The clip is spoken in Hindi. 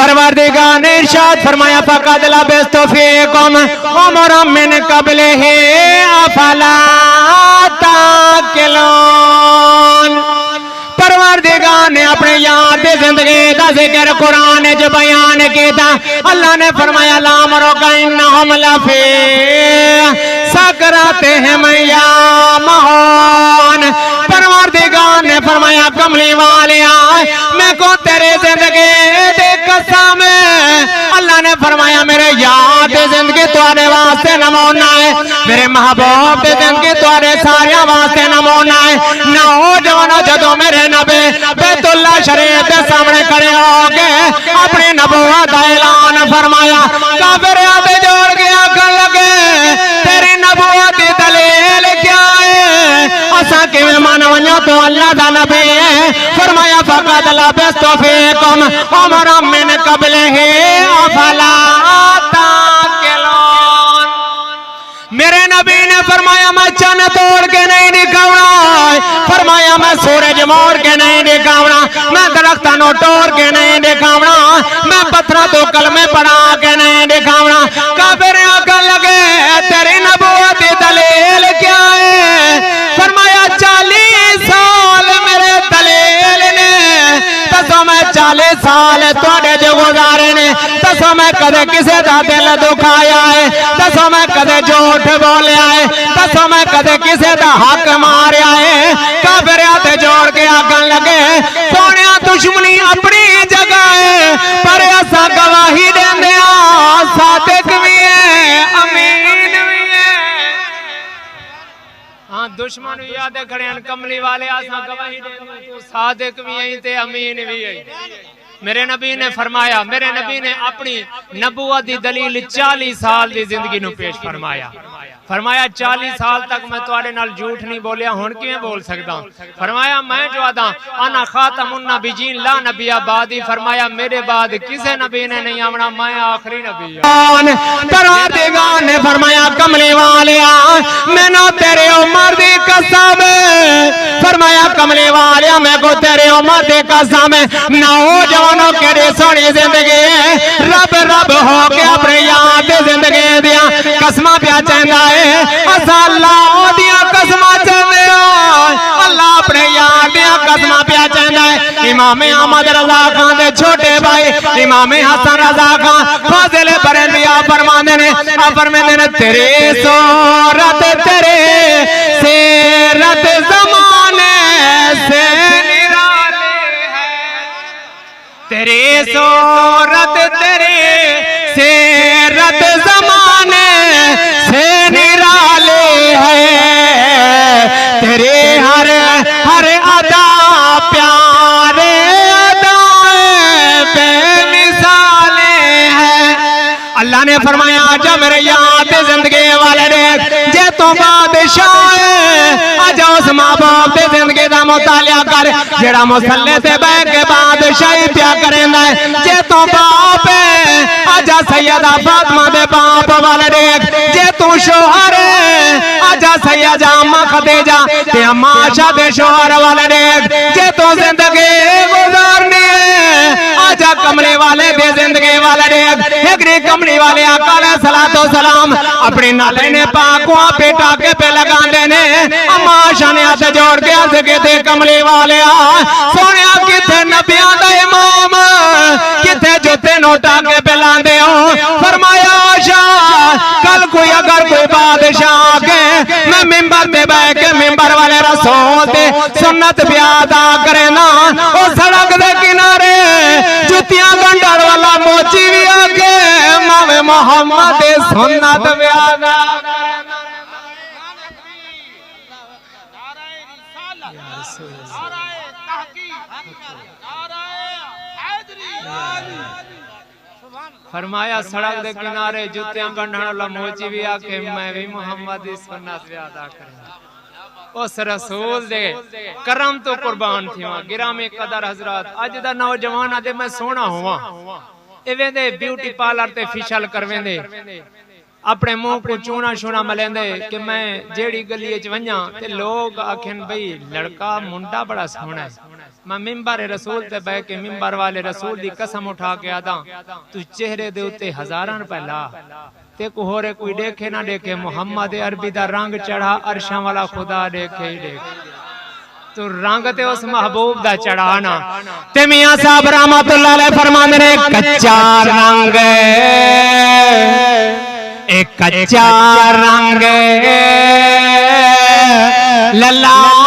परवरदिगार ने इरशाद फरमाया फक़द लबिस्तु फ़ीकुम उमरम मिन क़ब्लिही अफ़ला ताक़िलून। परवरदिगार ने अपने यार दी जिंदगी दा जिक्र कुरान च बयान किया। अल्लाह ने फरमाया लामरुका इन्नहुम लफ़ी सकरातिहिम यामहून। परवरदिगार ने फरमाया कमली वालिया मैं को तेरे जिंदगी दे कसम। अल्लाह ने फरमाया मेरे यार दी जिंदगी तुम्हारे वास्ते नमूना है, मेरे महबूब दी जिंदगी तुम्हारे सारे वास्ते नमूना है। नौजवानों जदों मेरे नबी बैतुल्ला शरीफ के सामने खड़े हो गए अपनी नबूवत का ऐलान फरमाया। काफिर आते जोड़ के आखन लगे तेरी नबूवत की दलील क्या है, असा किवें मान वञो तो अल्लाह दा नबी है। फरमाया फक़द लबिस्तु फ़ीकुम उमरम मिन क़ब्लिही अफ़ला ताक़िलून। मेरे नबी ने फरमाया मैं चन्न तोड़ के नहीं दिखाऊंगा, फरमाया मैं सूरज मोड़ के नहीं दिखाऊंगा, मैं दरख्तां नो तोड़ के नहीं दिखाऊंगा, मैं पत्थरों तो कलमे पढ़ा के नहीं दिखाऊंगा। काफिर आकर लगे तेरी नबूवत की दलील क्या है। फरमाया 40 साल मेरे दलील ने, दसो मैं 40 साल तुहाडे जो गुजारे ने, दसो मैं कदे किसे दा दिल दुखाया है, दसो मैं कदे झूठ बोलिया है, दसो मैं कदे किसे दा हक मारिया है। काफिर हाथ जोड़ के आखन लगे सोनिया दुश्मनी अपनी जगह है पर असा गवाही देंदे आ सादिक भी है अमीन भी है। हाँ दुश्मन भी याद खड़े कमली वाले असा गवाही देंदे तू सादिक भी है ते अमीन भी है। मेरे नबी ने फरमाया, मेरे नबी ने अपनी नबूवत दी दलील 40 साल दी जिंदगी नू पेश फरमाया। फरमाया 40 साल तक मैं तुहाडे नाल झूठ नहीं बोलिया, हुण किवें बोल सकदा। फरमाया मैं जो आदा अना खातमुन नबिय्यीन ला नबिया बादी। फरमाया मेरे बाद किसे नबी ने नहीं आवना, मैं आखिरी नबी हूं। परवरदिगार ने फरमाया कमली वालिया मैनू तेरे उमर दी कसम। फरमाया कमली वालिया मैं को तेरे उमर दी कसम। नौजवानों केड़ी सोहनी जिंदगी रब रब हो के अपने यार दी जिंदगी दियां कसमां पिया चंदा है। असा अल्लाह दियां कसमां चंदे अल्लाह अपने यार दियां कसमां पिया चंदा है। इमाम अहमद रजा खान दे छोटे भाई इमाम हसन रजा खान फाजिल बरेलिया फरमांदे ने तेरे सूरत तेरे सीरत ज़माने से निराले है, तेरे सूरत तेरे सीरत ज़माने से निराले है, तेरे हर हर अदा प्यारे अदाएं बेमिसाले हैं। अल्लाह ने फरमाया आजा मेरे याद जिंदगी वाले ने जे तो बादशाह आजा उस माँ बाप की जिंदगी का मुतालिया कर जेड़ा मुसल्ले से बह के बादशाही प्या करेंदा है। जे तो बाप आजा सैयदा फातिमा दे बाप वाले देख, जे तू शोहर आजा सैयदा अम्मा खदीजा ते अम्मा आशा दे शोहर वाले देख, जे तू जिंदगी गुजारनी आजा कमले वाले दे जिंदगी वाले देख। एकरी कमली वाले आका अलैहिस्सलातु वस्सलाम अपने नाले ने पाकुआ पेटा के पे लगांदे ने। अम्मा आशा ने हाथ जोड़ के अर्ज कीते कमली वाले सोनिया किथे नबियां दा इमाम किथे जुते नोटा के पे लांदे हो। फरमाया आशा कल कोई अगर कोई बादशाह के मैं मिंबर पे बैठ के मिंबर वाले रसूल ते सुन्नत भी अदा करे ना ओ सड़क दे किनारे जुतियां गंढण वाला मोची भी आके मावे मोहम्मद सुन्नत भी अदा फरमाया सड़क दे किनारे जुतियां गंढण वाला मोची भी आके मैं भी मोहम्मद दी सुन्नत भी अदा करूं। उस रसूल दे करम तो कुर्बान थिया। गिरामी कदर हजरत अज दा नौजवान आदे मैं सोना होवां इवें दे ब्यूटी पार्लर ते फेशियल करवेंदे अपने मुंह को चूना शूना मलेंदे कि मैं जेड़ी गली च वञा ते लोग आखन भाई लड़का मुंडा बड़ा सोहना है मैं मिंबर रसूल ते बह के मिंबर वाले रसूल दी कसम उठा के आदा तू चेहरे दे उत्ते हजारां रुपए ला ते को होरे कोई देखे ना देखे मोहम्मद अरबी दा रंग चढ़ा अरशां वाला खुदा देखे ही देखे तू रंग ते उस महबूब दा चढ़ाना ते मियां साहब रहमतुल्लाह अलैह फरमांदे ने कच्चा रंग एक कच्चा रंग लल्ला